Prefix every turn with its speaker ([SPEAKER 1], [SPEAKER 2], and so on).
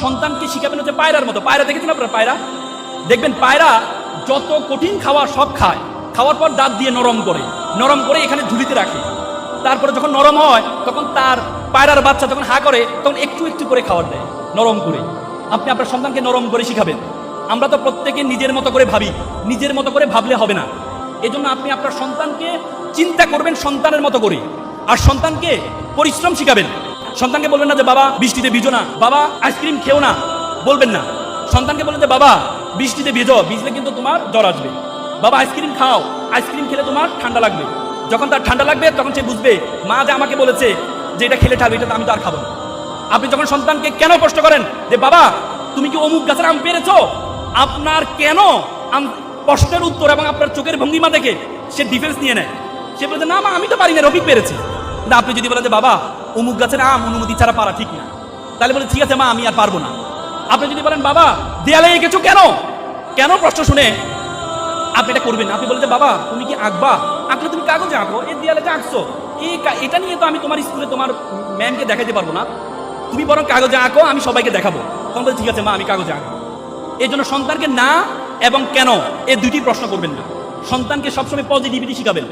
[SPEAKER 1] সন্তানকে শিখাবেন হচ্ছে পায়রার মতো। পায়রা দেখেছেন আপনারা? পায়রা দেখবেন, পায়রা যত কঠিন খাওয়া সব খায়, খাওয়ার পর দাঁত দিয়ে নরম করে এখানে ঝুলিতে রাখে। তারপরে যখন নরম হয় তখন তার পায়রার বাচ্চা যখন হা করে তখন একটু একটু করে খাবার দেয় নরম করে। আপনি আপনার সন্তানকে নরম করে শিখাবেন। আমরা তো প্রত্যেকে নিজের মতো করে ভাবি, নিজের মতো করে ভাবলে হবে না। এজন্য আপনি আপনার সন্তানকে চিন্তা করবেন সন্তানের মতো করে, আর সন্তানকে পরিশ্রম শিখাবেন। সন্তানকে বলবেন না যে বাবা বৃষ্টিতে ভিজো না, বাবা আইসক্রিম খেও না, বলবেন না। সন্তানকে বলবেন যে বাবা বৃষ্টিতে ভিজলে কিন্তু তোমার জ্বর আসবে, বাবা আইসক্রিম খাও, আইসক্রিম খেলে তোমার ঠান্ডা লাগবে। যখন তার ঠান্ডা লাগবে তখন সে বুঝবে মা যে আমাকে বলেছে যে এটা খেলে ঠান্ডা, এটা আমি তো আর খাবো না। আপনি যখন সন্তানকে কেন প্রশ্ন করেন যে বাবা তুমি কি অমুক গাছের আম পেরেছো, আপনার কেন প্রশ্নের উত্তর এবং আপনার চোখের ভঙ্গিমা দেখে সে ডিফেন্স নিয়ে নেয়। সে বলছে না মা আমি তো পারি না, রফিক পেরেছে। কিন্তু আপনি যদি বলেন যে বাবা অমুক গাছের আম অনুমতি ছাড়া পারা ঠিক না, তাহলে বলে ঠিক আছে মা আমি আর পারবো না। আপনি যদি বলেন বাবা দেয়ালে এঁকেছো কেন প্রশ্ন শুনে আপনি এটা করবেন না। আপনি বলেন যে বাবা তুমি কি আঁকবা, আঁকলে তুমি কাগজে আঁকো, এই দেয়ালে যে আঁকছো এটা নিয়ে তো আমি তোমার স্কুলে তোমার ম্যামকে দেখাতে পারবো না, তুমি বরং কাগজে আঁকো, আমি সবাইকে দেখাবো। তখন বলে ঠিক আছে মা আমি কাগজে আঁকবো। এই জন্য সন্তানকে না এবং কেন এই দুইটি প্রশ্ন করবেন না। সন্তানকে সবসময় পজিটিভিটি শিখাবেন।